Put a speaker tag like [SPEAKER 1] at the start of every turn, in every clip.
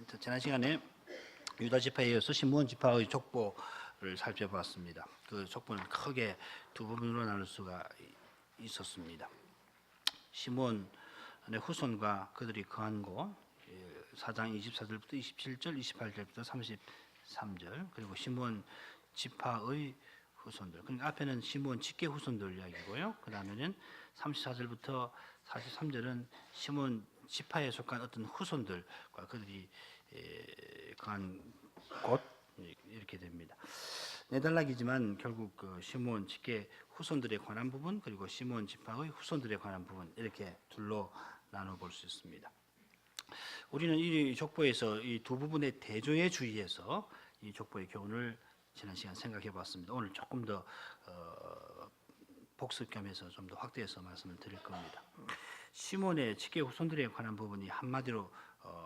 [SPEAKER 1] 지난 시간에 유다 지파에 이어서 시므온 지파의 족보를 살펴봤습니다. 그 족보는 크게 두 부분으로 나눌 수가 있었습니다. 시므온의 후손과 그들이 거한 곳 4장 24절부터 27절, 28절부터 33절, 그리고 시므온 지파의 후손들. 그러니까 앞에는 시므온 직계 후손들 이야기고요. 그 다음에는 34절부터 43절은 시므온 지파에 속한 어떤 후손들과 그들이 거한 곳 이렇게 됩니다. 네달락이지만 결국 그 시므온 직계 후손들에 관한 부분, 그리고 시므온 지파의 후손들에 관한 부분, 이렇게 둘로 나눠 볼 수 있습니다. 우리는 이 족보에서 이 두 부분의 대조에 주의해서 이 족보의 교훈을 지난 시간 생각해 봤습니다. 오늘 조금 더 복습 겸해서 좀 더 확대해서 말씀을 드릴 겁니다. 시므온의 직계 후손들에 관한 부분이 한마디로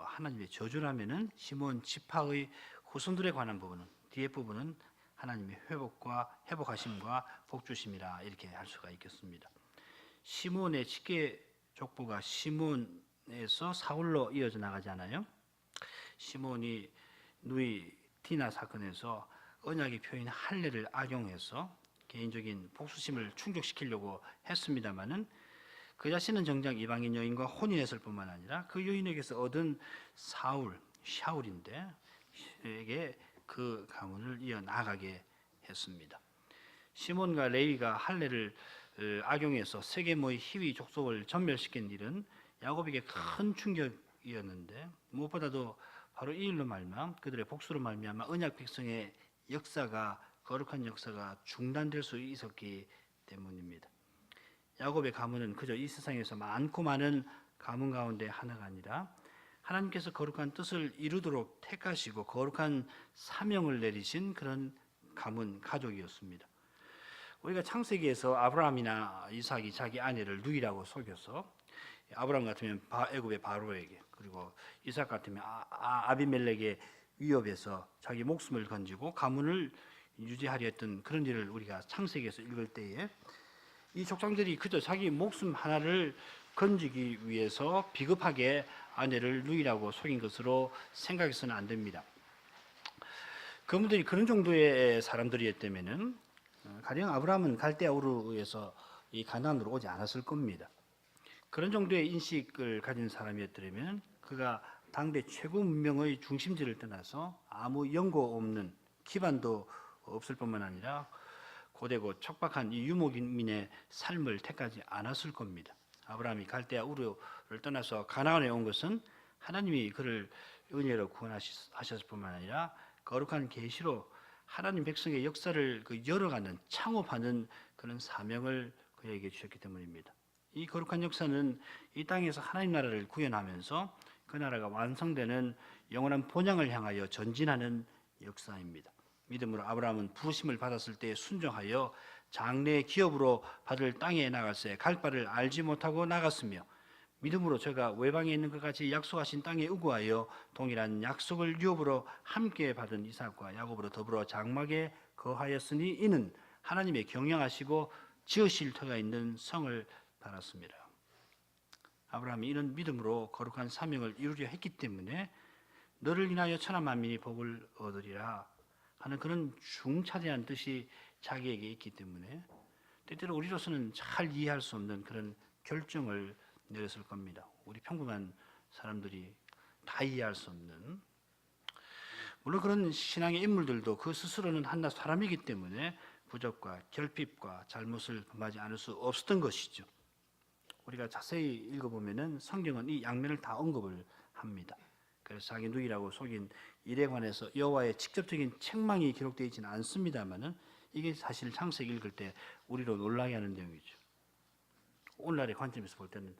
[SPEAKER 1] 하나님의 저주라면은 시므온 지파의 후손들에 관한 부분은, 뒤에 부분은 하나님의 회복하심과 복주심이라 이렇게 할 수가 있겠습니다. 시므온의 직계 족보가 시므온에서 사울로 이어져 나가잖아요. 시므온이 누이 디나 사건에서 언약의 표현 할례를 악용해서 개인적인 복수심을 충족시키려고 했습니다마는 그 자신은 정작 이방인 여인과 혼인했을 뿐만 아니라 그 여인에게서 얻은 샤울인데 에게 그 가문을 이어나가게 했습니다. 시몬과 레위가 할례를 악용해서 세겜의 희위 족속을 전멸시킨 일은 야곱에게 큰 충격이었는데, 무엇보다도 바로 이 일로 말미암아 그들의 복수로 말미암아 언약 백성의 역사가, 거룩한 역사가 중단될 수 있었기 때문입니다. 야곱의 가문은 그저 이 세상에서 많고 많은 가문 가운데 하나가 아니라 하나님께서 거룩한 뜻을 이루도록 택하시고 거룩한 사명을 내리신 그런 가문, 가족이었습니다. 우리가 창세기에서 아브라함이나 이삭이 자기 아내를 누이라고 속여서, 아브라함 같으면 애굽의 바로에게, 그리고 이삭 같으면 아비멜렉의 위협에서 자기 목숨을 건지고 가문을 유지하려 했던 그런 일을 우리가 창세기에서 읽을 때에 이 족장들이 그저 자기 목숨 하나를 건지기 위해서 비겁하게 아내를 누이라고 속인 것으로 생각해서는 안 됩니다. 그분들이 그런 정도의 사람들이었다면은 가령 아브라함은 갈대아 우르에서 이 가나안으로 오지 않았을 겁니다. 그런 정도의 인식을 가진 사람이었더라면 그가 당대 최고 문명의 중심지를 떠나서 아무 연고 없는, 기반도 없을 뿐만 아니라 고되고 척박한 이 유목민의 삶을 택하지 않았을 겁니다. 아브라함이 갈대아 우르를 떠나서 가나안에 온 것은 하나님이 그를 은혜로 구원하셨을 뿐만 아니라 거룩한 계시로 하나님 백성의 역사를 열어가는, 창업하는 그런 사명을 그에게 주셨기 때문입니다. 이 거룩한 역사는 이 땅에서 하나님 나라를 구현하면서 그 나라가 완성되는 영원한 본향을 향하여 전진하는 역사입니다. 믿음으로 아브라함은 부르심을 받았을 때 순종하여 장래의 기업으로 받을 땅에 나갈새 갈 바를 알지 못하고 나갔으며, 믿음으로 저가 외방에 있는 것 같이 약속하신 땅에 우구하여 동일한 약속을 유업으로 함께 받은 이삭과 야곱으로 더불어 장막에 거하였으니 이는 하나님의 경영하시고 지으실 터가 있는 성을 받았습니다. 아브라함이 이런 믿음으로 거룩한 사명을 이루려 했기 때문에 너를 인하여 천하 만민이 복을 얻으리라 하는 그런 중차대한 뜻이 자기에게 있기 때문에 때때로 우리로서는 잘 이해할 수 없는 그런 결정을 내렸을 겁니다. 우리 평범한 사람들이 다 이해할 수 없는, 물론 그런 신앙의 인물들도 그 스스로는 한낱 사람이기 때문에 부족과 결핍과 잘못을 범하지 않을 수 없었던 것이죠. 우리가 자세히 읽어보면은 성경은 이 양면을 다 언급을 합니다. 그래서 자기 누이라고 속인 일에 관해서 여호와의 직접적인 책망이 기록되어 있지는 않습니다만은 이게 사실 창세기 읽을 때 우리로 놀라게 하는 내용이죠. 오늘날의 관점에서 볼 때는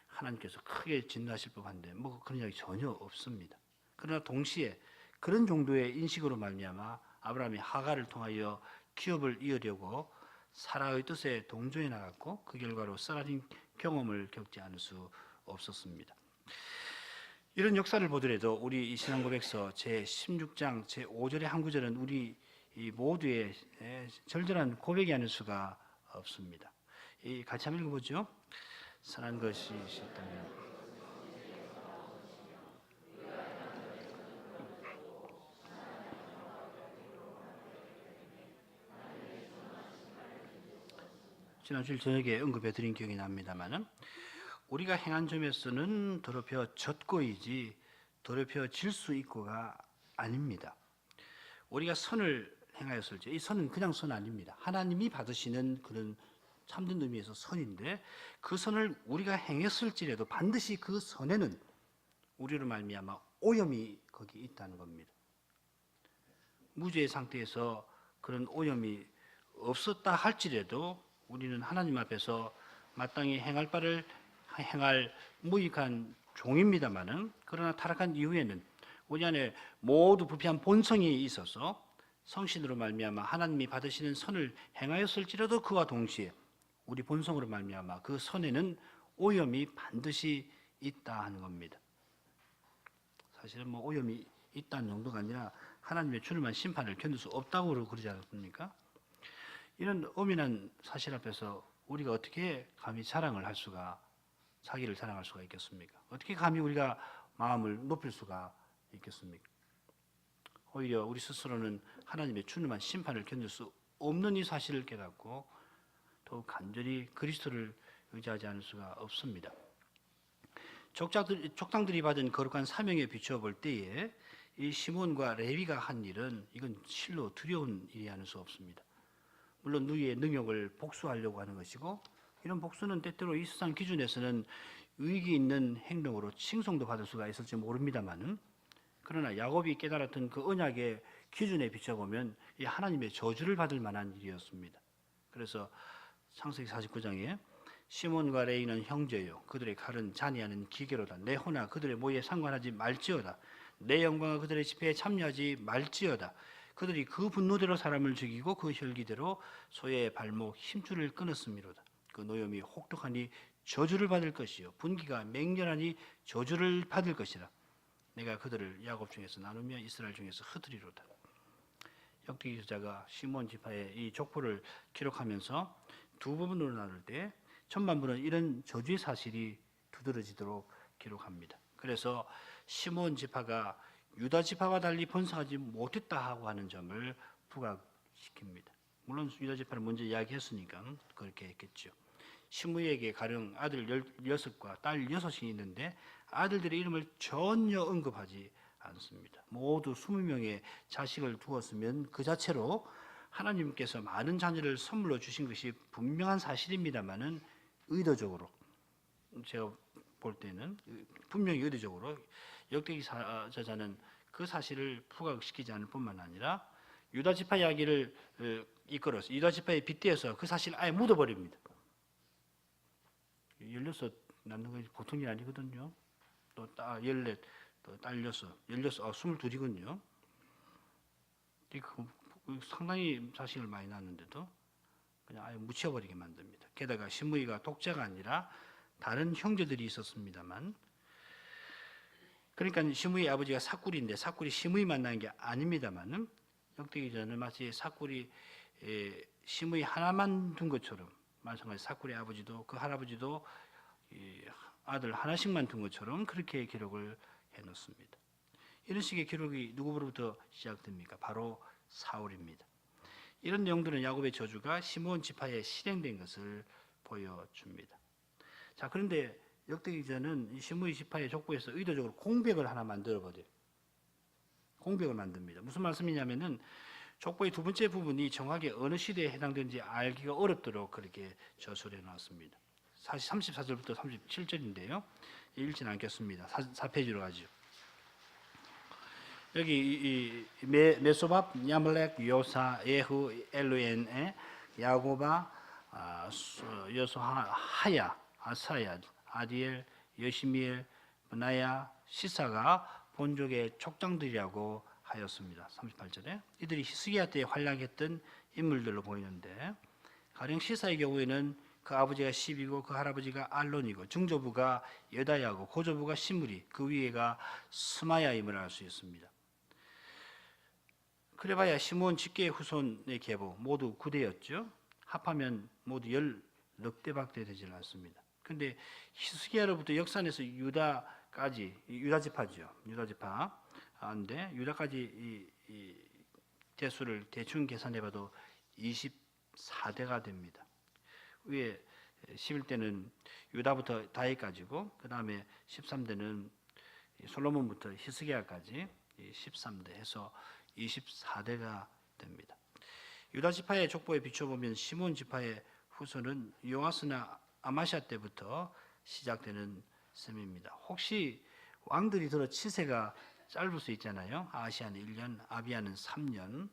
[SPEAKER 1] 하나님께서 크게 진노하실 법한데 뭐 그런 이야기 전혀 없습니다. 그러나 동시에 그런 정도의 인식으로 말미암아 아브라함이 하갈을 통하여 기업을 이으려고 사라의 뜻에 동조해 나갔고 그 결과로 쓰라린 경험을 겪지 않을 수 없었습니다. 이런 역사를 보더라도 우리 이 신앙고백서 제16장 제5절의 한 구절은 우리 이 모두의 절절한 고백이 아닐 수가 없습니다. 같이 한번 읽어보죠. 선한 것이 있다면 지난주일 저녁에 언급해 드린 기억이 납니다만은 우리가 행한 점에서는 더럽혀졌고이지 더럽혀질 수 있고가 아닙니다. 우리가 선을 행하였을지 이 선은 그냥 선 아닙니다. 하나님이 받으시는 그런 참된 의미에서 선인데 그 선을 우리가 행했을지라도 반드시 그 선에는 우리로 말미암아 오염이 거기 있다는 겁니다. 무죄의 상태에서 그런 오염이 없었다 할지라도 우리는 하나님 앞에서 마땅히 행할 바를 행할 무익한 종입니다마는 그러나 타락한 이후에는 우리 안에 모두 부패한 본성이 있어서 성신으로 말미암아 하나님이 받으시는 선을 행하였을지라도 그와 동시에 우리 본성으로 말미암아 그 선에는 오염이 반드시 있다 하는 겁니다. 사실은 뭐 오염이 있다는 정도가 아니라 하나님의 주님한 심판을 견딜 수 없다고 그러지 않습니까? 이런 엄연한 사실 앞에서 우리가 어떻게 감히 자기를 자랑할 수가 있겠습니까? 어떻게 감히 우리가 마음을 높일 수가 있겠습니까? 오히려 우리 스스로는 하나님의 주님한 심판을 견딜 수 없는 이 사실을 깨닫고 더욱 간절히 그리스도를 의지하지 않을 수가 없습니다. 족장들이 받은 거룩한 사명에 비추어 볼 때에 이 시몬과 레위가 한 일은 이건 실로 두려운 일이 아닐 수 없습니다. 물론 누이의 능욕을 복수하려고 하는 것이고 이런 복수는 때때로 이 세상 기준에서는 의익이 있는 행동으로 칭송도 받을 수가 있을지 모릅니다만은 그러나 야곱이 깨달았던 그 언약의 기준에 비춰보면 이 하나님의 저주를 받을 만한 일이었습니다. 그래서 창세기 49장에 시몬과 레위는 형제요 그들의 칼은 잔이하는 기계로다 내 호나 그들의 모에 상관하지 말지어다 내 영광과 그들의 집회에 참여하지 말지어다 그들이 그 분노대로 사람을 죽이고 그 혈기대로 소의 발목 힘줄을 끊었음이로다 그 노염이 혹독하니 저주를 받을 것이요 분기가 맹렬하니 저주를 받을 것이라 내가 그들을 야곱 중에서 나누며 이스라엘 중에서 흩으리로다. 역대기 기자가 시몬 지파의 이 족보를 기록하면서 두 부분으로 나눌 때 전반부는 이런 저주의 사실이 두드러지도록 기록합니다. 그래서 시몬 지파가 유다 지파와 달리 번성하지 못했다 하고 하는 점을 부각시킵니다. 물론 유다 지파를 먼저 이야기했으니까 그렇게 했겠죠. 시므이에게 가령 아들 16과 딸 6이 있는데 아들들의 이름을 전혀 언급하지 않습니다. 모두 20명의 자식을 두었으면 그 자체로 하나님께서 많은 자녀를 선물로 주신 것이 분명한 사실입니다만은 의도적으로 제가 볼 때는 분명히 의도적으로 역대기 저자는 그 사실을 부각시키지 않을 뿐만 아니라 유다 지파 이야기를 이끌어서 유다 지파에 빗대어서 그 사실을 아예 묻어버립니다. 16 낳는 것이 보통 일 아니거든요. 또 딸 14, 또 딸 16, 22이군요. 상당히 자식을 많이 낳았는데도 그냥 아예 묻혀버리게 만듭니다. 게다가 시므이가 독자가 아니라 다른 형제들이 있었습니다만 그러니까 시므이 아버지가 사꾸리인데 사꾸리 시므이 만난 게 아닙니다만은 역대기 전에 마치 사꾸리 시므이 하나만 둔 것처럼 마찬가지 사꾸리 아버지도 그 할아버지도 아들 하나씩만 둔 것처럼 그렇게 기록을 해놓습니다. 이런 식의 기록이 누구로부터 시작됩니까? 바로 사울입니다. 이런 내용들은 야곱의 저주가 시므온 지파에 실행된 것을 보여줍니다. 자, 그런데 역대기자는 이 시므이 지파의 족보에서 의도적으로 공백을 하나 만들어버려요. 공백을 만듭니다. 무슨 말씀이냐면은 족보의 두 번째 부분이 정확히 어느 시대에 해당되는지 알기가 어렵도록 그렇게 저술해 놨습니다. 사실 34절부터 37절인데요. 읽지는 않겠습니다. 4페이지로 가죠. 여기 메소밥, 야멜렉, 요사, 예후, 엘루엔에 야고바, 여소하야, 아사야, 아디엘, 여시미엘, 브나야, 시사가 본족의 족장들이라고 하였습니다. 38절에 이들이 히스기야 때에 활약했던 인물들로 보이는데 가령 시사의 경우에는 그 아버지가 시비고 그 할아버지가 알론이고 증조부가 여다야고 고조부가 시므리 그 위에가 스마야임을 알 수 있습니다. 그래봐야 시므온 직계의 후손의 계보 모두 9대였죠. 합하면 모두 10넉 대밖에 되질 않습니다. 그런데 히스기야로부터 역산해서 유다까지 유다 지파죠. 유다 지파인데 유다까지 이 대수를 대충 계산해봐도 24대가 됩니다. 위에 11대는 유다부터 다윗까지고 그 다음에 13대는 솔로몬부터 히스기야까지 13대 해서 24대가 됩니다. 유다 지파의 족보에 비춰보면 시몬 지파의 후손은 요아스나 아마시아 때부터 시작되는 셈입니다. 혹시 왕들이 들어 치세가 짧을 수 있잖아요. 아시아는 1년, 아비아는 3년.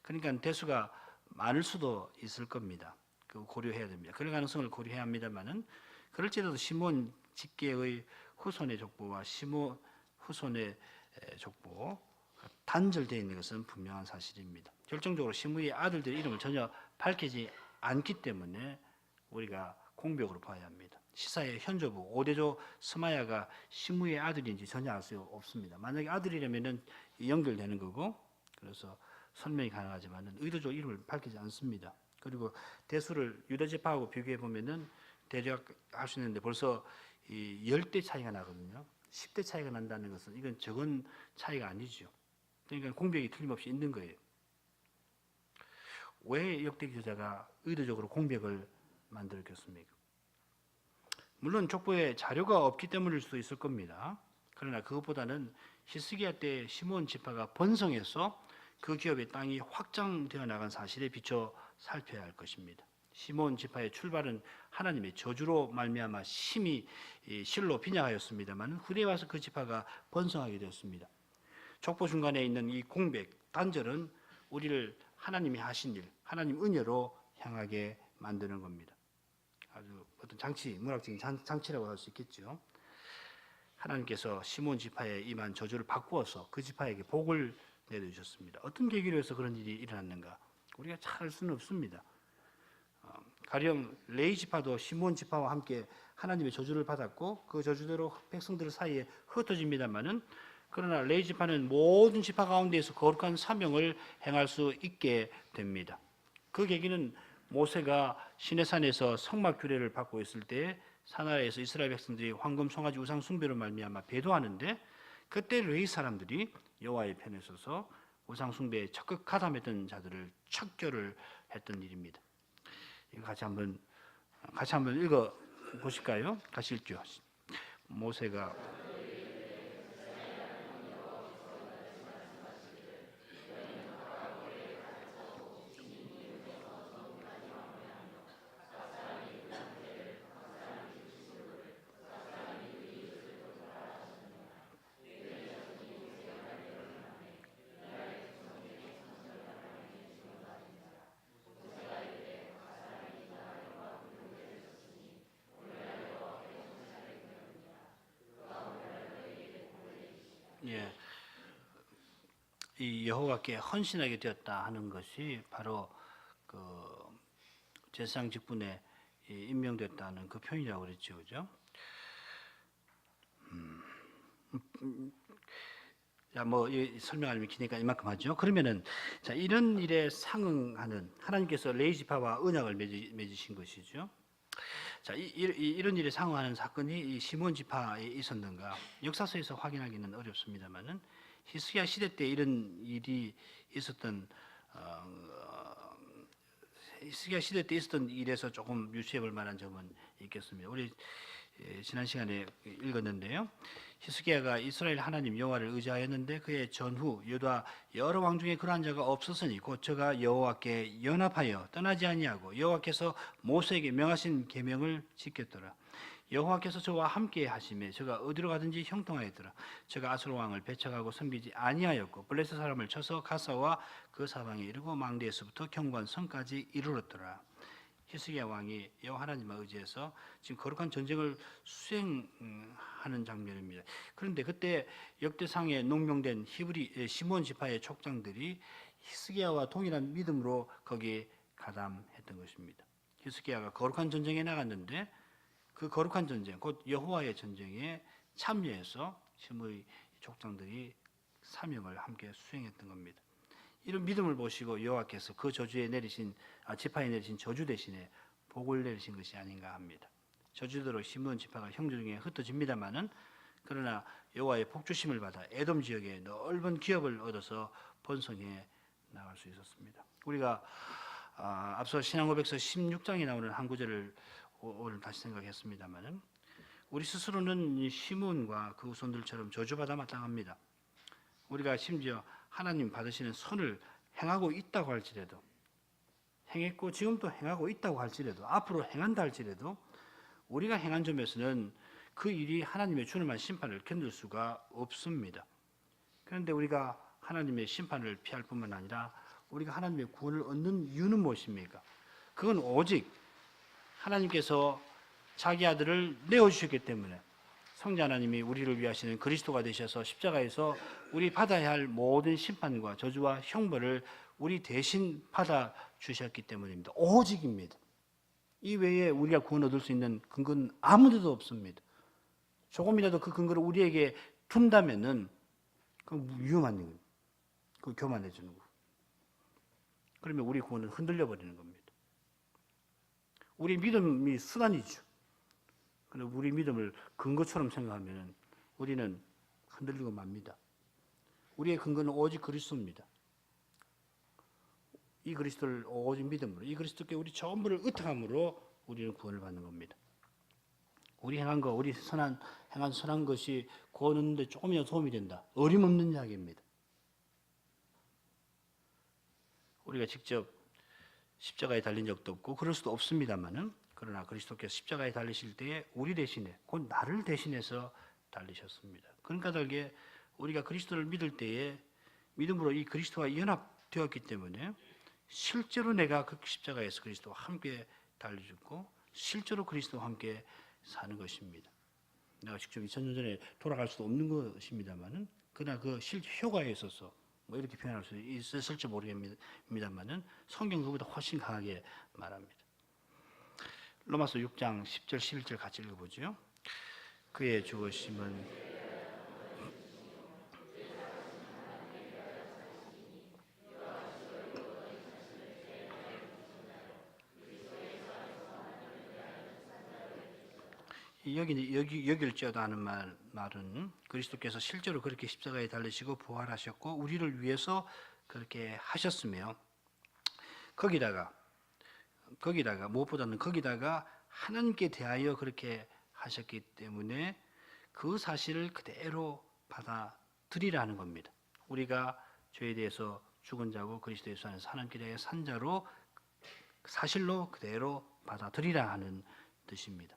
[SPEAKER 1] 그러니까 대수가 많을 수도 있을 겁니다. 그 고려해야 됩니다. 그럴 가능성을 고려해야 합니다만은 그럴지라도 시몬 직계의 후손의 족보와 시몬 후손의 족보 단절되어 있는 것은 분명한 사실입니다. 결정적으로 시므이의 아들들의 이름을 전혀 밝히지 않기 때문에 우리가 공벽으로 봐야 합니다. 시사의 현조부 오대조 스마야가 시므이의 아들인지 전혀 알 수 없습니다. 만약에 아들이라면은 연결되는 거고 그래서 설명이 가능하지만은 의도적으로 이름을 밝히지 않습니다. 그리고 대수를 유다 지파하고 비교해 보면은 대략 할 수 있는데 벌써 이 10대 차이가 나거든요. 10대 차이가 난다는 것은 이건 적은 차이가 아니죠. 그러니까 공백이 틀림없이 있는 거예요. 왜 역대기 저자가 의도적으로 공백을 만들었겠습니까? 물론 족보에 자료가 없기 때문일 수도 있을 겁니다. 그러나 그것보다는 히스기야 때 시몬 지파가 번성해서 그 기업의 땅이 확장되어 나간 사실에 비춰 살펴야 할 것입니다. 시몬 지파의 출발은 하나님의 저주로 말미암아 심히 실로 빈약하였습니다만 후대에 와서 그 지파가 번성하게 되었습니다. 족보 중간에 있는 이 공백, 단절은 우리를 하나님이 하신 일, 하나님 은혜로 향하게 만드는 겁니다. 아주 어떤 장치, 문학적인 장치라고 할 수 있겠죠. 하나님께서 시몬 지파에 임한 저주를 바꾸어서 그 지파에게 복을 내려주셨습니다. 어떤 계기로 해서 그런 일이 일어났는가? 우리가 잘 알 수는 없습니다. 가령 레위 지파도 시몬 지파와 함께 하나님의 저주를 받았고 그 저주대로 백성들 사이에 흩어집니다만은 그러나 레위 지파는 모든 지파 가운데에서 거룩한 사명을 행할 수 있게 됩니다. 그 계기는 모세가 시내산에서 성막 규례를 받고 있을 때 사나라에서 이스라엘 백성들이 황금 송아지 우상 숭배로 말미암아 배도하는데 그때 레위 사람들이 여호와의 편에 서서 우상 숭배에 적극 가담했던 자들을 척결을 했던 일입니다. 이거 같이 한번 읽어 보실까요? 같이 읽죠. 모세가 이 여호와께 헌신하게 되었다 하는 것이 바로 그 제사장 직분에 임명됐다는 그 표현이라고 그랬죠, 그죠? 자, 뭐 설명하려면 기니까 이만큼 하죠. 그러면은 자 이런 일에 상응하는 하나님께서 레위 지파와 언약을 맺으신 것이죠. 자, 이런 일에 상응하는 사건이 이 시몬 지파에 있었는가? 역사서에서 확인하기는 어렵습니다만은 히스기야 시대 때 이런 일이 있었던 히스기야 시대 때 있었던 일에서 조금 유추해 볼 만한 점은 있겠습니다. 우리 지난 시간에 읽었는데요. 히스기야가 이스라엘 하나님 여호와를 의지하였는데 그의 전후 유다 여러 왕 중에 그러한 자가 없었으니 곧 저가 여호와께 연합하여 떠나지 아니하고 여호와께서 모세에게 명하신 계명을 지켰더라. 여호와께서 저와 함께 하심에 저가 어디로 가든지 형통하였더라. 저가 아수르 왕을 배척하고 섬기지 아니하였고 블레셋 사람을 쳐서 가사와 그 사방에 이르고 망대에서부터 경관 성까지 이르렀더라. 히스기야 왕이 여호와 하나님을 의지해서 지금 거룩한 전쟁을 수행하는 장면입니다. 그런데 그때 역대상에 농명된 히브리 시몬 지파의 족장들이 히스기야와 동일한 믿음으로 거기에 가담했던 것입니다. 히스기야가 거룩한 전쟁에 나갔는데 그 거룩한 전쟁, 곧 여호와의 전쟁에 참여해서 시므의 족장들이 사명을 함께 수행했던 겁니다. 이런 믿음을 보시고 여호와께서 그 저주에 내리신 지파에 내리신 저주 대신에 복을 내리신 것이 아닌가 합니다. 저주대로 시므온 지파가 형제 중에 흩어집니다만은 그러나 여호와의 복주심을 받아 에돔 지역에 넓은 기업을 얻어서 번성해 나갈 수 있었습니다. 우리가 앞서 신앙고백서 16장에 나오는 한 구절을 오늘 다시 생각했습니다만은 우리 스스로는 이 시몬과 그 후손들처럼 저주받아 마땅합니다. 우리가 심지어 하나님 받으시는 선을 행하고 있다고 할지라도, 행했고 지금도 행하고 있다고 할지라도, 앞으로 행한다 할지라도 우리가 행한 점에서는 그 일이 하나님의 주님한 심판을 견딜 수가 없습니다. 그런데 우리가 하나님의 심판을 피할 뿐만 아니라 우리가 하나님의 구원을 얻는 이유는 무엇입니까? 그건 오직 하나님께서 자기 아들을 내어주셨기 때문에, 성자 하나님이 우리를 위하시는 그리스도가 되셔서 십자가에서 우리 받아야 할 모든 심판과 저주와 형벌을 우리 대신 받아주셨기 때문입니다. 오직입니다. 이 외에 우리가 구원 얻을 수 있는 근거는 아무데도 없습니다. 조금이라도 그 근거를 우리에게 둔다면은 그건 위험한 일입니다. 그 교만해 주는 거. 그러면 우리 구원은 흔들려 버리는 겁니다. 우리 믿음이 수단이죠. 그런데 우리 믿음을 근거처럼 생각하면 우리는 흔들리고 맙니다. 우리의 근거는 오직 그리스도입니다. 이 그리스도를 오직 믿음으로, 이 그리스도께 우리 전부를 의탁함으로 우리는 구원을 받는 겁니다. 우리 행한 거, 우리 행한 선한 것이 구원 얻는데 조금이라도 도움이 된다. 어림없는 이야기입니다. 우리가 직접 십자가에 달린 적도 없고 그럴 수도 없습니다만은, 그러나 그리스도께서 십자가에 달리실 때에 우리 대신에, 곧 나를 대신해서 달리셨습니다. 그러니까 달게 우리가 그리스도를 믿을 때에 믿음으로 이 그리스도와 연합되었기 때문에 실제로 내가 그 십자가에서 그리스도와 함께 달려 죽고 실제로 그리스도와 함께 사는 것입니다. 내가 직접 2000년 전에 돌아갈 수도 없는 것입니다만은, 그러나 그 실효과에 있어서 뭐 이렇게 표현할 수 있었을지 모르겠습니다만은 성경 그보다 훨씬 강하게 말합니다. 로마서 6장 10절 11절 같이 읽어보죠. 그의 죽으심은 여길지어다 하는 말은 그리스도께서 실제로 그렇게 십자가에 달리시고 부활하셨고 우리를 위해서 그렇게 하셨으며, 거기다가 무엇보다는 거기다가 하나님께 대하여 그렇게 하셨기 때문에 그 사실을 그대로 받아들이라는 겁니다. 우리가 죄에 대해서 죽은 자고 그리스도 예수 안에서 하나님께 대하여 산 자로 사실로 그대로 받아들이라 하는 뜻입니다.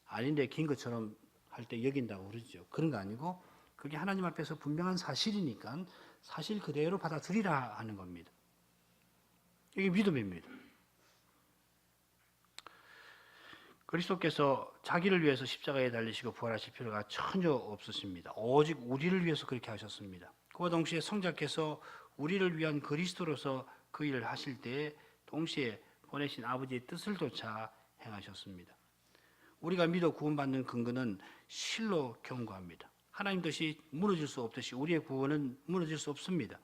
[SPEAKER 1] 아닌데 긴 것처럼 할 때 여긴다고 그러죠. 그런 거 아니고 그게 하나님 앞에서 분명한 사실이니까 사실 그대로 받아들이라 하는 겁니다. 이게 믿음입니다. 그리스도께서 자기를 위해서 십자가에 달리시고 부활하실 필요가 전혀 없으십니다. 오직 우리를 위해서 그렇게 하셨습니다. 그와 동시에 성자께서 우리를 위한 그리스도로서 그 일을 하실 때에 동시에 보내신 아버지의 뜻을 조차 행하셨습니다. 우리가 믿어 구원받는 근거는 실로 경고합니다. 하나님 뜻이 무너질 수 없듯이 우리의 구원은 무너질 수 없습니다.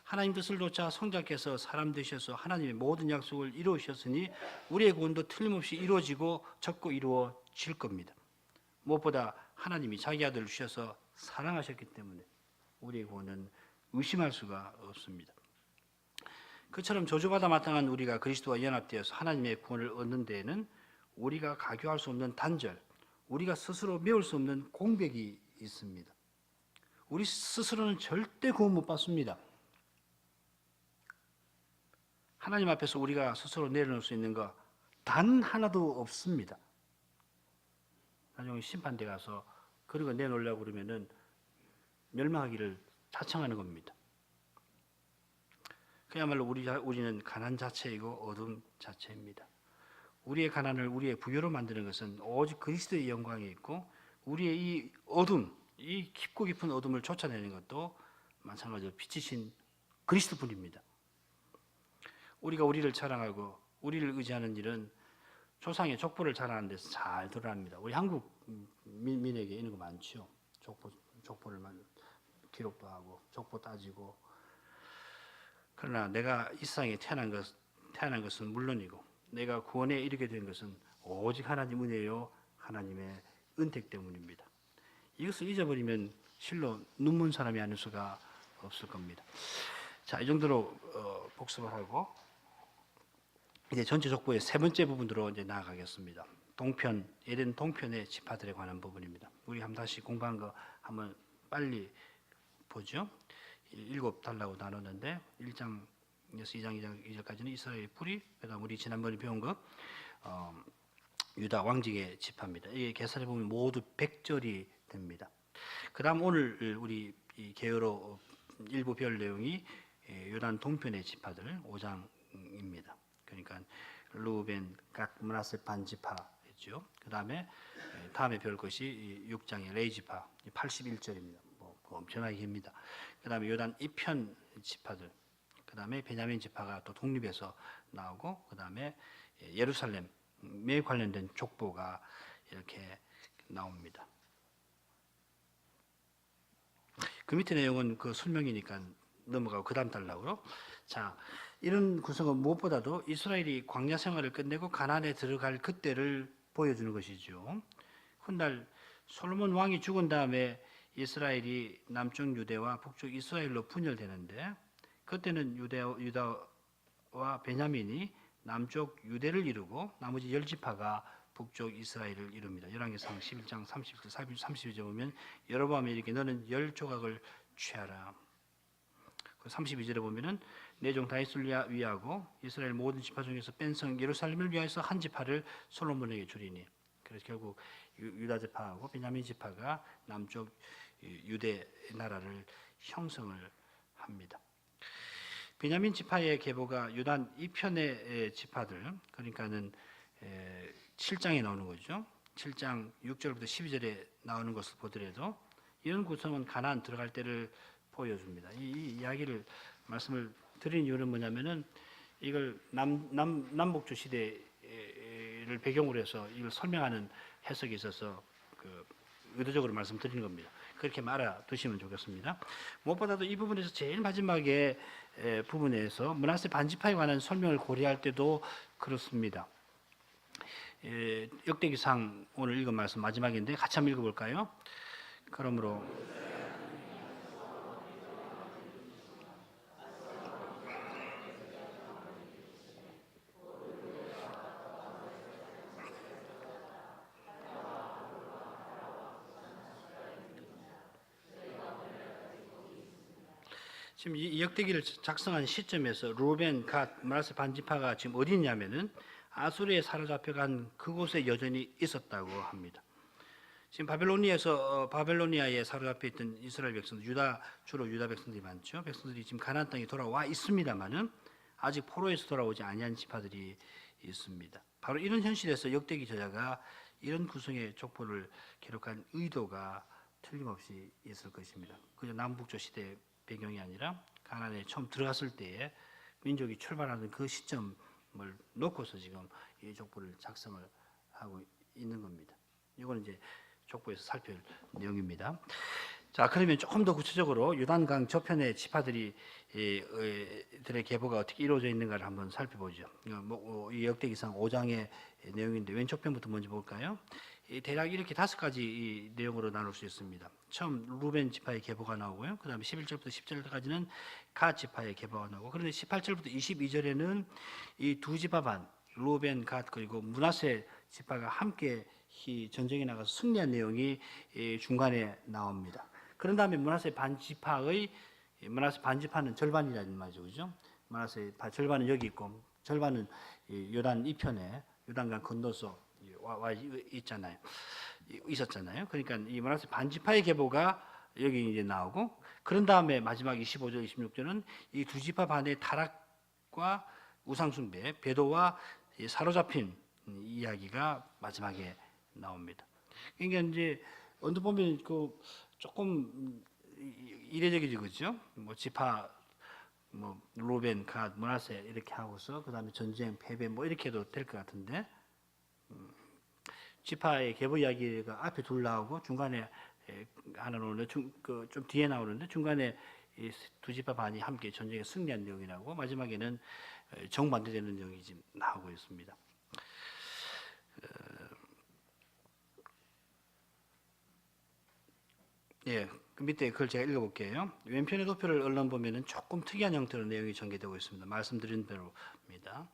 [SPEAKER 1] 하나님 뜻을 조차 성자께서 사람 되셔서 하나님의 모든 약속을 이루셨으니 우리의 구원도 틀림없이 이루어지고 적고 이루어질 겁니다. 무엇보다 하나님이 자기 아들을 주셔서 사랑하셨기 때문에 우리의 구원은 의심할 수가 없습니다. 그처럼 저주받아 마땅한 우리가 그리스도와 연합되어서 하나님의 구원을 얻는 데에는 우리가 가교할 수 없는 단절, 우리가 스스로 메울 수 없는 공백이 있습니다. 우리 스스로는 절대 구원 못 받습니다. 하나님 앞에서 우리가 스스로 내려놓을 수 있는 거 단 하나도 없습니다. 나중에 심판대 가서 그런 거 내놓으려고 그러면은 멸망하기를 자청하는 겁니다. 그야말로 우리는 가난 자체이고 어둠 자체입니다. 우리의 가난을 우리의 부여로 만드는 것은 오직 그리스도의 영광이 있고, 우리의 이 어둠, 이 깊고 깊은 어둠을 쫓아내는 것도 마찬가지로 빛이신 그리스도뿐입니다. 우리가 우리를 자랑하고 우리를 의지하는 일은 조상의 족보를 자랑하는 데서 잘 드러납니다. 우리 한국 민에게 이런 거 많죠. 족보를 기록도 하고 족보 따지고. 그러나 내가 이 세상에 태어난 것은 물론이고 내가 구원에 이르게 된 것은 오직 하나님 은혜요 하나님의 은택 때문입니다. 이것을 잊어버리면 실로 눈먼 사람이 아닐 수가 없을 겁니다. 자, 이 정도로 복습을 하고 이제 전체 족보의 세 번째 부분으로 이제 나아가겠습니다. 동편, 에덴 동편의 지파들에 관한 부분입니다. 우리 한번 다시 공부한 거 한번 빨리 보죠. 7달라고 나눴는데 1장에서 2장, 2절까지는 이스라엘의 뿌리, 그다음 우리 지난번에 배운 거 유다 왕직의 지파입니다. 이게 계산해 보면 모두 100절이 됩니다. 그다음 오늘 우리 이 개요로 일부 별 내용이 요단 동편의 지파들 5장입니다. 그러니까 루벤, 갓, 므낫세 반지파였죠. 그다음에 다음에 배울 것이 6장의 레위 지파 81절입니다. 뭐 엄청나게 깁니다. 그다음에 요단 이편 지파들, 그다음에 베냐민 지파가 또 독립해서 나오고, 그다음에 예루살렘에 관련된 족보가 이렇게 나옵니다. 그 밑에 내용은 그 설명이니까 넘어가고 그다음 달라고요. 자, 이런 구성은 무엇보다도 이스라엘이 광야 생활을 끝내고 가나안에 들어갈 그때를 보여주는 것이죠. 훗날 솔로몬 왕이 죽은 다음에 이스라엘이 남쪽 유대와 북쪽 이스라엘로 분열되는데, 그때는 유다와 베냐민이 남쪽 유대를 이루고 나머지 10지파가 북쪽 이스라엘을 이룹니다. 열왕기상 11장 32절 보면 여로보암이 이렇게 너는 10조각을 취하라. 32절에 보면은 내 종 다윗을 위하고 이스라엘 모든 지파 중에서 뺀성 예루살렘을 위하여서 한 지파를 솔로몬에게 주리니. 그래서 결국 유다 지파하고 베냐민 지파가 남쪽 유대 나라를 형성을 합니다. 베냐민 지파의 계보가 요단 이편의 지파들, 그러니까는 7장에 나오는 거죠. 7장 6절부터 12절에 나오는 것을 보더라도 이런 구성은 가나안 들어갈 때를 보여줍니다. 이 이야기를 말씀을 드린 이유는 뭐냐면은 이걸 남북조 시대를 배경으로 해서 이걸 설명하는 해석이 있어서 의도적으로 말씀드리는 겁니다. 그렇게 알아두시면 좋겠습니다. 무엇보다도 이 부분에서 제일 마지막에 부분에서 므낫세 반지파에 관한 설명을 고려할 때도 그렇습니다. 역대기상 오늘 읽은 말씀 마지막인데 같이 한번 읽어볼까요? 그러므로 지금 이 역대기를 작성한 시점에서 루벤, 갓, 므낫세 반지파가 지금 어디 있냐면은 아수르에 사로잡혀간 그곳에 여전히 있었다고 합니다. 지금 바벨로니아에 사로잡혀 있던 이스라엘 백성들, 주로 유다 백성들이 많죠. 백성들이 지금 가나안 땅에 돌아와 있습니다만은 아직 포로에서 돌아오지 아니한 지파들이 있습니다. 바로 이런 현실에서 역대기 저자가 이런 구성의 족보를 기록한 의도가 틀림없이 있을 것입니다. 그저 남북조 시대 배경이 아니라 가나안에 처음 들어갔을 때에 민족이 출발하는 그 시점을 놓고서 지금 이 족보를 작성을 하고 있는 겁니다. 이거는 이제 족보에서 살펴볼 내용입니다. 자, 그러면 조금 더 구체적으로 요단강 저편의 지파들의 계보가 어떻게 이루어져 있는가를 한번 살펴보죠. 이 역대기상 5장의 내용인데 왼쪽 편부터 먼저 볼까요? 대략 이렇게 5가지 내용으로 나눌 수 있습니다. 처음 루벤 지파의 계보가 나오고요. 그 다음에 11절부터 10절까지는 갓 지파의 계보가 나오고, 그런데 18절부터 22절에는 이 두 지파 반, 루벤, 갓 그리고 므낫세 지파가 함께 전쟁에 나가서 승리한 내용이 중간에 나옵니다. 그런 다음에 므낫세 반지파는 절반이라는 말이죠, 그죠? 므낫세 절반은 여기 있고 절반은 요단 이편에 요단강 건너서 있었잖아요. 그러니까 이 므낫세 반지파의 계보가 여기 이제 나오고, 그런 다음에 마지막 25절, 26절은 이 두 지파 반의 타락과 우상숭배, 배도와 사로잡힌 이야기가 마지막에 나옵니다. 그러니까 이제 언뜻 보면 조금 이례적이죠, 그렇죠? 지파 루벤, 갓, 므낫세 이렇게 하고서 그 다음에 전쟁, 패배 이렇게 해도 될 것 같은데, 지파의 계보 이야기가 앞에 둘 나오고 중간에 하나 나오는데 좀 뒤에 나오는데 중간에 이 두 지파 반이 함께 전쟁에 승리한 내용이라고, 마지막에는 정반대되는 내용이 지금 나오고 있습니다. 그 밑에 그걸 제가 읽어볼게요. 왼편의 도표를 얼른 보면은 조금 특이한 형태로 내용이 전개되고 있습니다. 말씀드린 대로입니다.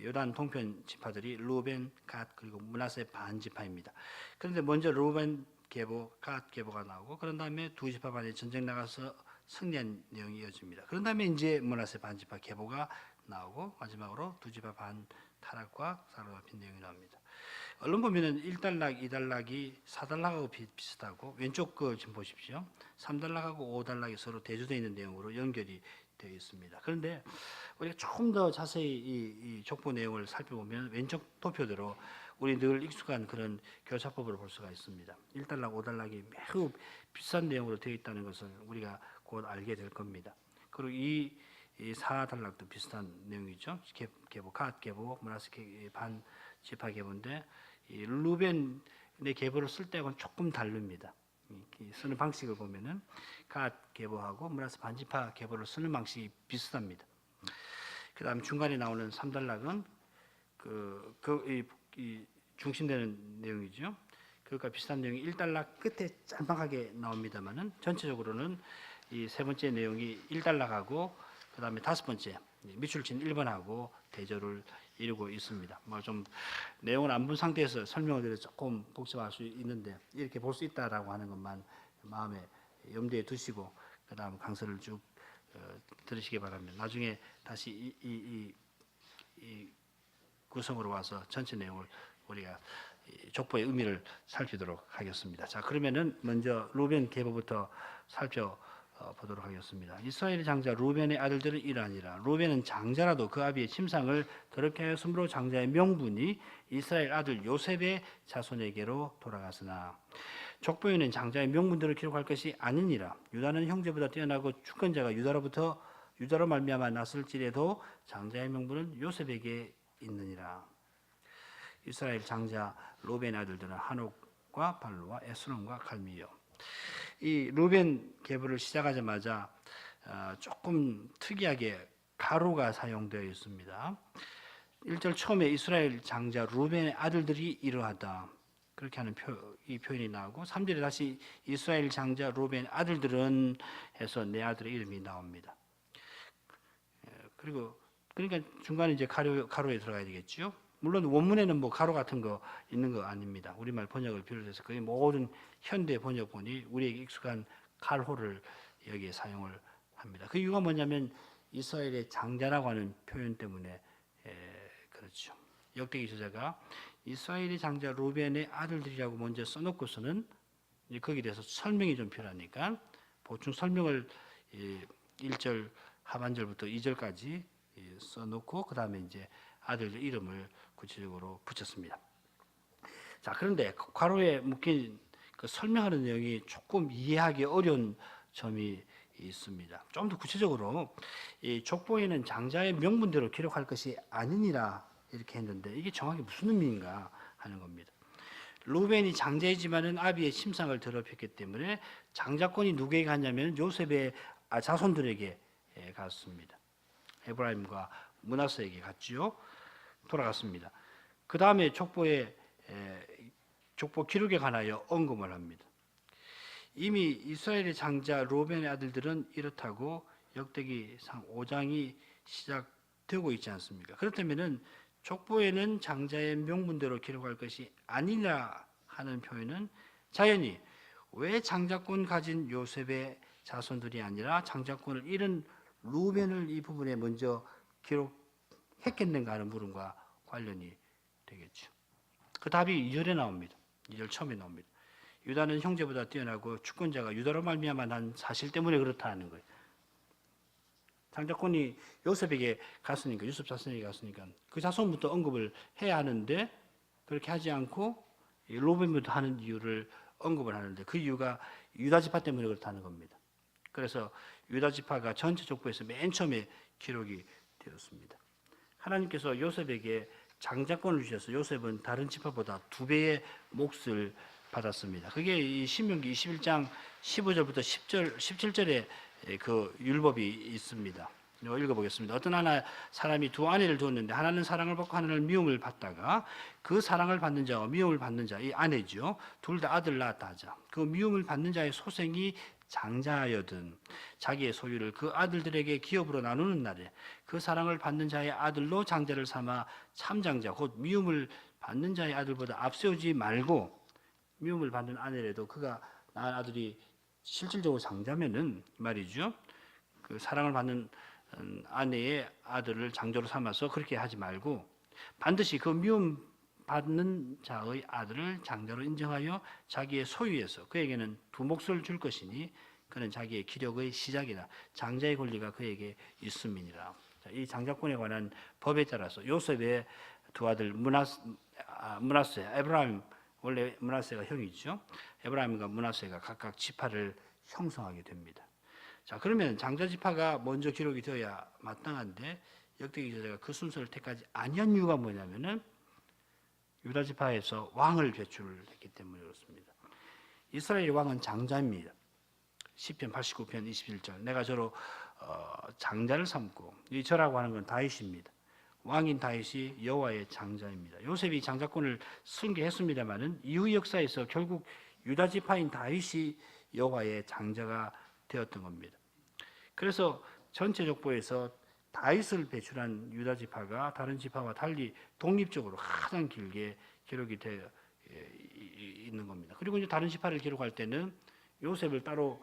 [SPEAKER 1] 요단 동편 지파들이 루벤, 갓 그리고 므낫세 반 지파입니다. 그런데 먼저 루벤 계보, 갓 계보가 나오고 그런 다음에 두 지파 반이 전쟁 나가서 승리한 내용이 이어집니다. 그런 다음에 이제 므낫세 반 지파 계보가 나오고 마지막으로 두 지파 반 타락과 사로잡힌 내용이 나옵니다. 얼른 보면은 1단락, 2단락이 4단락하고 비슷하고 왼쪽 거 지금 보십시오. 3단락하고 5단락이 서로 대조되어 있는 내용으로 연결이 되어 있습니다. 그런데 우리가 조금 더 자세히 이 족보 내용을 살펴보면 왼쪽 도표대로 우리 늘 익숙한 그런 교사법으로 볼 수가 있습니다. 1단락, 5단락이 매우 비슷한 내용으로 되어 있다는 것을 우리가 곧 알게 될 겁니다. 그리고 이 4단락도 비슷한 내용이죠. 계보, 갓 계보, 므낫세 반 지파 계보인데 이 루벤의 계보를 쓸 때하고는 조금 다릅니다. 쓰는 방식을 보면은 갓 계보하고 므낫세 반 지파 계보를 쓰는 방식이 비슷합니다. 그다음 중간에 나오는 3단락은 이 중심되는 내용이죠. 그것과 비슷한 내용이 1단락 끝에 짤막하게 나옵니다만은 전체적으로는 이 세 번째 내용이 1단락하고 그다음에 다섯 번째 밑줄 친 1번하고 대조를 이루고 있습니다. 뭐 좀 내용을 안 본 상태에서 설명을 드려 조금 복잡할 수 있는데 이렇게 볼 수 있다라고 하는 것만 마음에 염두에 두시고 그다음 강서를 쭉 들으시기 바랍니다. 나중에 다시 이 구성으로 와서 전체 내용을 우리가 족보의 의미를 살피도록 하겠습니다. 자, 그러면은 먼저 루벤 계보부터 살펴보도록 하겠습니다. 이스라엘의 장자 루벤의 아들들은 이러하니라. 루벤은 장자라도 그 아비의 침상을 더럽게 하였으므로 장자의 명분이 이스라엘 아들 요셉의 자손에게로 돌아갔으나 족보에는 장자의 명분들을 기록할 것이 아니니라. 유다는 형제보다 뛰어나고 주권자가 유다로 말미암아 났을지라도 장자의 명분은 요셉에게 있느니라. 이스라엘 장자 루벤의 아들들은 한옥과 발로와 에스론과 갈미요. 이 루벤 계보를 시작하자마자 조금 특이하게 가로가 사용되어 있습니다. 1절 처음에 이스라엘 장자 루벤의 아들들이 이러하다. 그렇게 하는 이 표현이 나오고 3절에 다시 이스라엘 장자 루벤 아들들은 해서 내 아들의 이름이 나옵니다. 그러니까 중간에 이제 가로에 들어가야 되겠죠. 물론 원문에는 뭐 가로 같은 거 있는 거 아닙니다. 우리말 번역을 비롯해서 거의 모든 현대 번역본이 우리에게 익숙한 가로를 여기에 사용을 합니다. 그 이유가 뭐냐면 이스라엘의 장자라고 하는 표현 때문에 그렇죠. 역대기 저자가 이스라엘의 장자 루벤의 아들들이라고 먼저 써놓고서는 이제 거기에 대해서 설명이 좀 필요하니까 보충 설명을 1절 하반절부터 2절까지 써놓고 그 다음에 이제 아들들 이름을 구체적으로 붙였습니다. 자, 그런데 괄호에 묶인 그 설명하는 내용이 조금 이해하기 어려운 점이 있습니다. 좀 더 구체적으로 이 족보에는 장자의 명분대로 기록할 것이 아니니라 이렇게 했는데 이게 정확히 무슨 의미인가 하는 겁니다. 루벤이 장자이지만은 아비의 침상을 더럽혔기 때문에 장자권이 누구에게 갔냐면 요셉의 자손들에게 갔습니다. 에브라임과 므낫세에게 갔지요. 돌아갔습니다. 그 다음에 족보 기록에 관하여 언급을 합니다. 이미 이스라엘의 장자 루벤의 아들들은 이렇다고 역대기상 5장이 시작되고 있지 않습니까? 그렇다면은 족보에는 장자의 명분대로 기록할 것이 아니라 하는 표현은 자연히 왜 장자권 가진 요셉의 자손들이 아니라 장자권을 잃은 루벤을 이 부분에 먼저 기록했겠는가 하는 물음과 관련이 되겠죠. 그 답이 2절에 나옵니다. 2절 처음에 나옵니다. 유다는 형제보다 뛰어나고 주권자가 유다로 말미암아 난 사실 때문에 그렇다는 거예요. 장자권이 요셉에게 갔으니까 요셉 자손에게 갔으니까 그 자손부터 언급을 해야 하는데 그렇게 하지 않고 루벤부터 하는 이유를 언급을 하는데 그 이유가 유다 지파 때문에 그렇다는 겁니다. 그래서 유다 지파가 전체 족보에서 맨 처음에 기록이 되었습니다. 하나님께서 요셉에게 장자권을 주셔서 요셉은 다른 지파보다 2배의 몫을 받았습니다. 그게 이 신명기 21장 15절부터 17절에 그 율법이 있습니다. 읽어보겠습니다. 어떤 하나 사람이 두 아내를 두었는데 하나는 사랑을 받고 하나는 미움을 받다가 그 사랑을 받는 자와 미움을 받는 자, 이 아내죠. 둘 다 아들 낳았다 하자. 그 미움을 받는 자의 소생이 장자여든 자기의 소유를 그 아들들에게 기업으로 나누는 날에 그 사랑을 받는 자의 아들로 장자를 삼아 참장자 곧 미움을 받는 자의 아들보다 앞세우지 말고, 미움을 받는 아내라도 그가 낳은 아들이 실질적으로 장자면은 말이죠, 그 사랑을 받는 아내의 아들을 장자로 삼아서 그렇게 하지 말고 반드시 그 미움 받는 자의 아들을 장자로 인정하여 자기의 소유에서 그에게는 두 몫을 줄 것이니 그는 자기의 기력의 시작이라. 장자의 권리가 그에게 있음이니라. 이 장자권에 관한 법에 따라서 요셉의 두 아들 므낫세, 에브라임, 원래 므낫세가 형이죠. 에브라임과 므낫세가 각각 지파를 형성하게 됩니다. 자, 그러면 장자 지파가 먼저 기록이 되어야 마땅한데 역대기 저자가 그 순서를 택하지 아니한 이유가 뭐냐면은 유다 지파에서 왕을 배출했기 때문에 그렇습니다. 이스라엘의 왕은 장자입니다. 시편 89편 21절 내가 저로 장자를 삼고, 이 저라고 하는 건 다윗입니다. 왕인 다윗이 여호와의 장자입니다. 요셉이 장자권을 승계했습니다마는 이후 역사에서 결국 유다 지파인 다윗이 여호와의 장자가 되었던 겁니다. 그래서 전체 족보에서 다윗을 배출한 유다 지파가 다른 지파와 달리 독립적으로 가장 길게 기록이 되어 있는 겁니다. 그리고 이제 다른 지파를 기록할 때는 요셉을 따로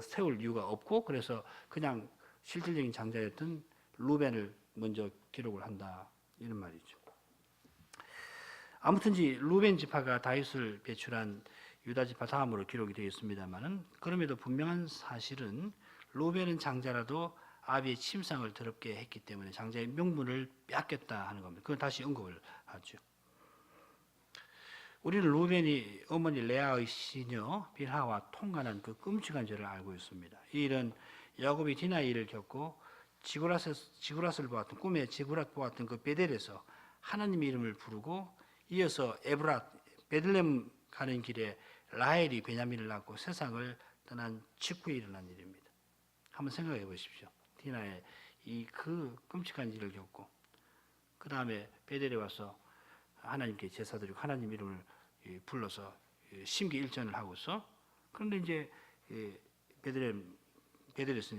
[SPEAKER 1] 세울 이유가 없고, 그래서 그냥 실질적인 장자였던 루벤을 먼저 기록을 한다, 이런 말이죠. 아무튼지 루벤 지파가 다윗을 배출한 유다 지파 다음으로 기록이 되어 있습니다만은, 그럼에도 분명한 사실은 루벤은 장자라도 아비의 침상을 더럽게 했기 때문에 장자의 명분을 뺏겼다 하는 겁니다. 그건 다시 언급을 하죠. 우리는 루벤이 어머니 레아의 시녀 빌하와 통관한 그 끔찍한 죄를 알고 있습니다. 이 일은 야곱이 디나의 일을 겪고 지구랏을 보았던, 꿈에 지구랏 보았던 그 베델에서 하나님의 이름을 부르고, 이어서 에브랏 베들레헴 가는 길에 라헬이 베냐민을 낳고 세상을 떠난 직후에 일어난 일입니다. 한번 생각해 보십시오. 디나의 이 그 끔찍한 일을 겪고 그 다음에 베델에 와서 하나님께 제사드리고 하나님 이름을 불러서 심기일전을 하고서, 그런데 이제 베델에서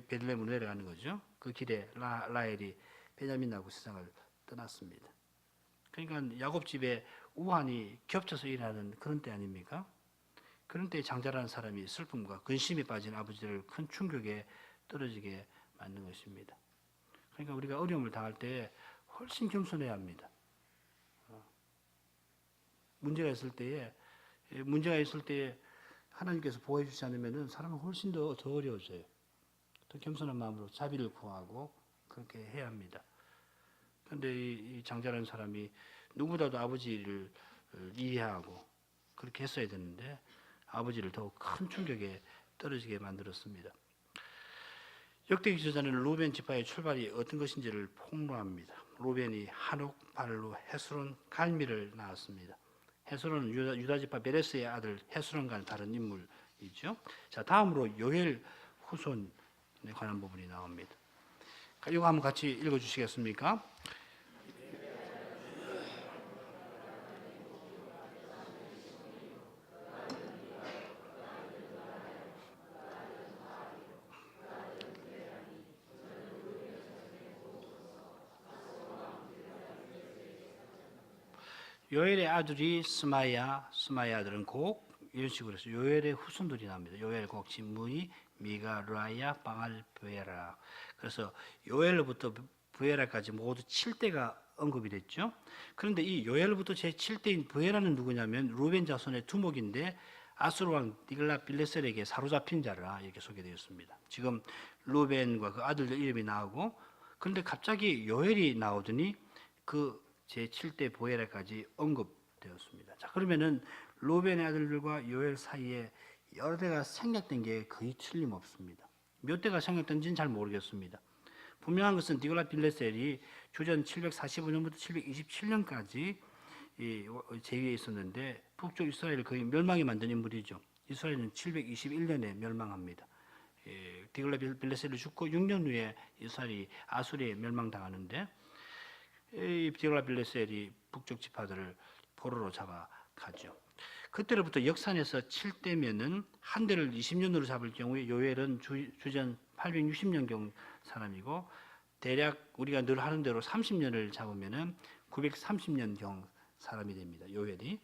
[SPEAKER 1] 베들레헴으로 내려가는 거죠. 그 길에 라헬이 베냐민 낳고 세상을 떠났습니다. 그러니까 야곱 집에 우환이 겹쳐서 일하는 그런 때 아닙니까? 그런 때 장자라는 사람이 슬픔과 근심에 빠진 아버지를 큰 충격에 떨어지게 만든 것입니다. 그러니까 우리가 어려움을 당할 때 훨씬 겸손해야 합니다. 문제가 있을 때에 하나님께서 보호해 주지 않으면 사람은 훨씬 더 어려워져요. 더 겸손한 마음으로 자비를 구하고 그렇게 해야 합니다. 그런데 이 장자라는 사람이 누구보다도 아버지를 이해하고 그렇게 했어야 되는데 아버지를 더욱 큰 충격에 떨어지게 만들었습니다. 역대기 저자는 루벤 지파의 출발이 어떤 것인지를 폭로합니다. 루벤이 한옥, 발로, 헤스론, 갈미를 낳았습니다. 헤스론은 유다 지파 베레스의 아들 헤스론과는 다른 인물이죠. 자, 다음으로 요엘 후손에 관한 부분이 나옵니다. 이거 한번 같이 읽어주시겠습니까? 요엘의 아들이 스마야, 스마야 아들은 곡, 이런 식으로 해서 요엘의 후손들이 나옵니다. 요엘, 곡, 진무이, 미가, 르아야, 방알, 브에라. 그래서 요엘로부터 브에라까지 모두 7대가 언급이 됐죠. 그런데 이 요엘로부터 제7대인 브에라는 누구냐면 루벤 자손의 두목인데 아수르 왕 디글랏 빌레셀에게 사로잡힌 자라 이렇게 소개되었습니다. 지금 루벤과 그 아들들 이름이 나오고, 그런데 갑자기 요엘이 나오더니 그 제7대 보에라까지 언급되었습니다. 자, 그러면은 루벤의 아들들과 요엘 사이에 여러 대가 생략된 게 거의 틀림없습니다. 몇 대가 생략된지는 잘 모르겠습니다. 분명한 것은 디글랏 빌레셀이 주전 745년부터 727년까지 제위에 있었는데 북쪽 이스라엘을 거의 멸망에 만든 인물이죠. 이스라엘은 721년에 멸망합니다. 디글랏 빌레셀이 죽고 6년 후에 이스라엘이 아수리에 멸망당하는데 이 디글랏 빌레셀이 북쪽 지파들을 포로로 잡아가죠. 그때로부터 역산해서 7대면은 한 대를 20년으로 잡을 경우에 요엘은 주전 860년경 사람이고, 대략 우리가 늘 하는 대로 30년을 잡으면은 930년경 사람이 됩니다. 요엘이.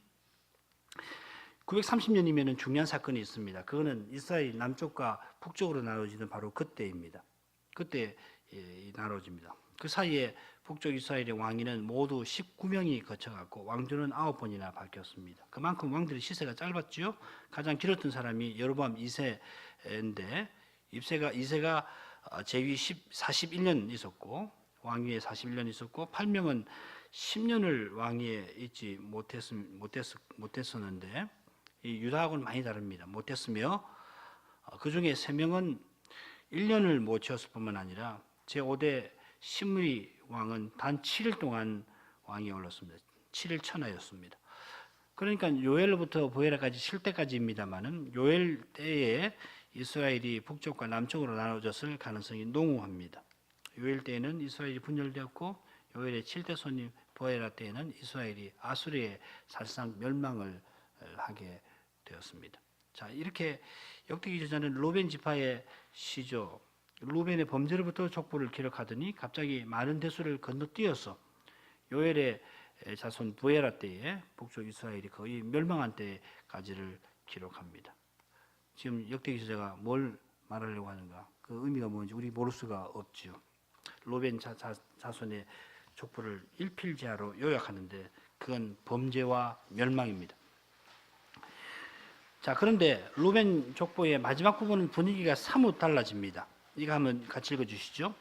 [SPEAKER 1] 930년이면은 중요한 사건이 있습니다. 그거는 이스라엘 남쪽과 북쪽으로 나눠지는 바로 그때입니다. 그때 나눠집니다. 그 사이에 북쪽 이스라엘의 왕위는 모두 19명이 거쳐갔고 왕조는 9번이나 바뀌었습니다. 그만큼 왕들의 시세가 짧았죠. 가장 길었던 사람이 여로보암 2세인데 이세가 제위 41년 있었고 왕위에 41년 있었고 8명은 10년을 왕위에 있지 못했었는데 이 유다하고는 많이 다릅니다. 못했으며 그 중에 3명은 1년을 못 채웠을 뿐만 아니라 제5대 시므리 왕은 단 7일 동안 왕위에 올랐습니다. 7일 천하였습니다. 그러니까 요엘로부터 보에라까지 7대까지입니다만은 요엘 때에 이스라엘이 북쪽과 남쪽으로 나눠졌을 가능성이 농후합니다. 요엘 때에는 이스라엘이 분열되었고 요엘의 7대 손님 보에라 때에는 이스라엘이 아수르의 사실상 멸망을 하게 되었습니다. 자, 이렇게 역대기 저자는 루벤 지파의 시조 루벤의 범죄로부터 족보를 기록하더니 갑자기 많은 대수를 건너뛰어서 요엘의 자손 부에라 때에 북쪽 이스라엘이 거의 멸망한 때까지를 기록합니다. 지금 역대기 저자가 뭘 말하려고 하는가, 그 의미가 뭔지 우리 모를 수가 없죠. 루벤 자손의 족보를 일필제하로 요약하는데 그건 범죄와 멸망입니다. 자, 그런데 루벤 족보의 마지막 부분은 분위기가 사뭇 달라집니다. 이거 한번 같이 읽어주시죠.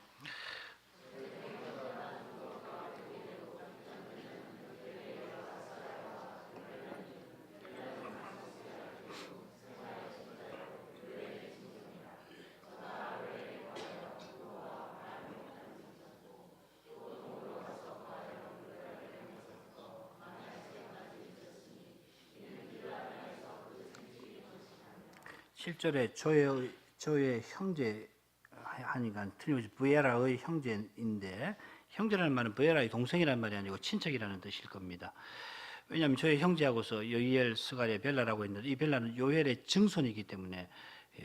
[SPEAKER 1] 실절에 저의 형제 하니까 틀림없이 부에라의 형제인데, 형제라는 말은 부에라의 동생이라는 말이 아니고 친척이라는 뜻일 겁니다. 왜냐하면 저의 형제하고서 여이엘, 스갈의 벨라라고 했는데 이 벨라는 요엘의 증손이기 때문에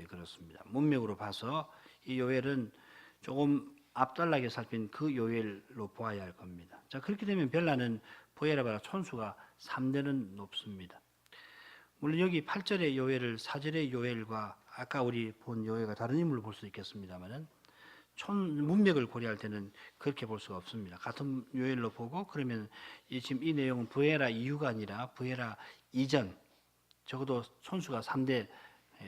[SPEAKER 1] 그렇습니다. 문맥으로 봐서 이 요엘은 조금 앞달나게 살핀 그 요엘로 보아야 할 겁니다. 자, 그렇게 되면 벨라는 부에라보다 촌수가 3대는 높습니다. 물론 여기 8절의 요엘을 4절의 요엘과 아까 우리 본 요엘과 다른 인물로 볼 수 있겠습니다만은 문맥을 고려할 때는 그렇게 볼 수가 없습니다. 같은 요엘로 보고 그러면 지금 이 내용은 부에라 이후가 아니라 부에라 이전, 적어도 촌수가 3대,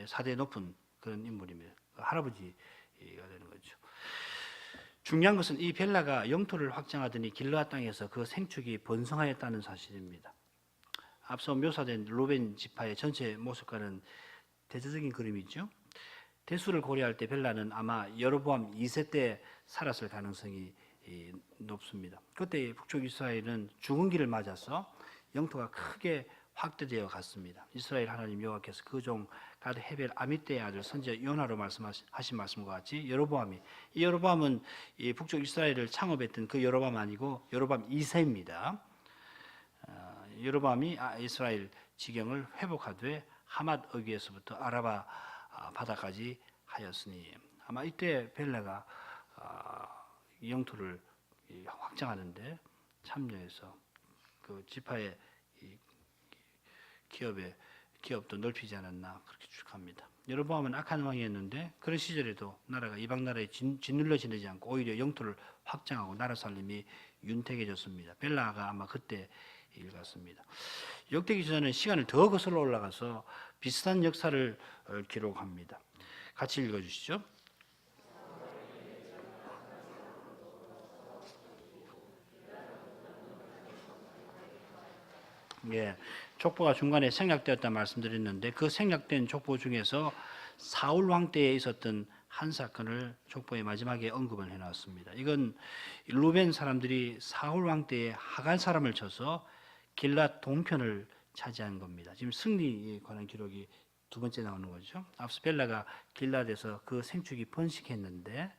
[SPEAKER 1] 4대 높은 그런 인물입니다. 할아버지가 되는 거죠. 중요한 것은 이 벨라가 영토를 확장하더니 길르앗 땅에서 그 생축이 번성하였다는 사실입니다. 앞서 묘사된 루벤 지파의 전체 모습과는 대조적인 그림이죠. 대수를 고려할 때 벨라는 아마 여로보암 2세 때 살았을 가능성이 높습니다. 그때 북쪽 이스라엘은 죽은 길을 맞아서 영토가 크게 확대되어 갔습니다. 이스라엘 하나님 여호와께서 그 종 가드 헤벨 아미떼의 아들 선지자 요나로 말씀하신 말씀과 같이 이 여로보암은 이 북쪽 이스라엘을 창업했던 그 여로보암 아니고 여로보암 2세입니다. 여로보암이 이스라엘 지경을 회복하되 하맛 어귀에서부터 아라바 바다까지 하였으니 아마 이때 벨라가 영토를 확장하는데 참여해서 그 지파의 기업도 넓히지 않았나 그렇게 추측합니다. 여로보암은 악한 왕이었는데 그런 시절에도 나라가 이방 나라에 짓눌려 지내지 않고 오히려 영토를 확장하고 나라 살림이 윤택해졌습니다. 벨라가 아마 그때 일 같습니다. 역대기 저자는 시간을 더 거슬러 올라가서 비슷한 역사를 기록합니다. 같이 읽어주시죠. 예, 족보가 중간에 생략되었다 말씀드렸는데 그 생략된 족보 중에서 사울 왕 때에 있었던 한 사건을 족보의 마지막에 언급을 해놨습니다. 이건 루벤 사람들이 사울 왕 때에 하갈 사람을 쳐서 길랏 동편을 차지한 겁니다. 지금 승리에 관한 기록이 두 번째 나오는 거죠. 앞서 벨라가 길랏에서 그 생축이 번식했는데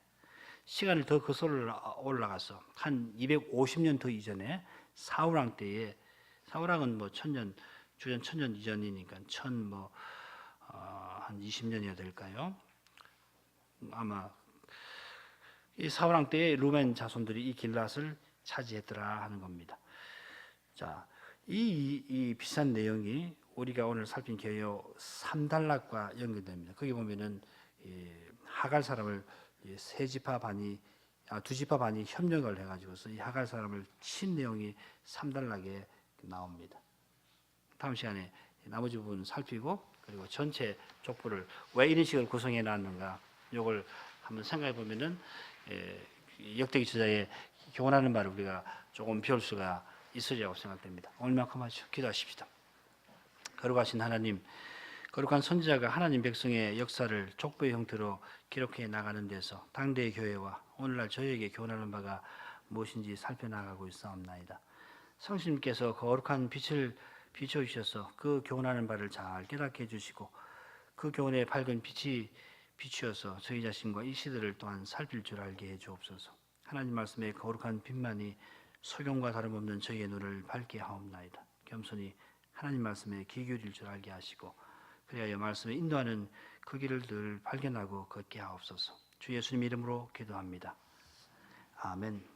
[SPEAKER 1] 시간을 더 거슬러 올라가서 한 250년 더 이전에 사울왕 때에 사울왕은 뭐 천년 주전 천년 이전이니까 한 20년이어야 될까요? 아마 이 사울왕 때에 루벤 자손들이 이 길랏을 차지했더라 하는 겁니다. 자, 이 비싼 내용이 우리가 오늘 살핀 개요 3단락과 연결됩니다. 거기 보면은 하갈 사람을 세 지파 반이 두 지파 반이 협력을 해가지고서 이 하갈 사람을 친 내용이 3단락에 나옵니다. 다음 시간에 나머지 부분 살피고 그리고 전체 족보를 왜 이런 식으로 구성해 놨는가 이걸 한번 생각해 보면은 역대기 저자의 교훈하는 바를 우리가 조금 배울 수가 있으리라고 생각됩니다. 오늘만큼 하시죠. 기도하십시다. 거룩하신 하나님, 거룩한 선지자가 하나님 백성의 역사를 족보의 형태로 기록해 나가는 데서 당대의 교회와 오늘날 저희에게 교훈하는 바가 무엇인지 살펴나가고 있사옵나이다. 성신님께서 거룩한 빛을 비춰주셔서 그 교훈하는 바를 잘 깨닫게 해주시고 그 교훈의 밝은 빛이 비추어서 저희 자신과 이 시대를 또한 살필 줄 알게 해주옵소서. 하나님 말씀의 거룩한 빛만이 소경과 다름없는 저희의 눈을 밝게 하옵나이다. 겸손히 하나님 말씀에 귀 기울일 줄 알게 하시고 그리하여 말씀에 인도하는 그 길을 늘 발견하고 걷게 하옵소서. 주 예수님 이름으로 기도합니다. 아멘.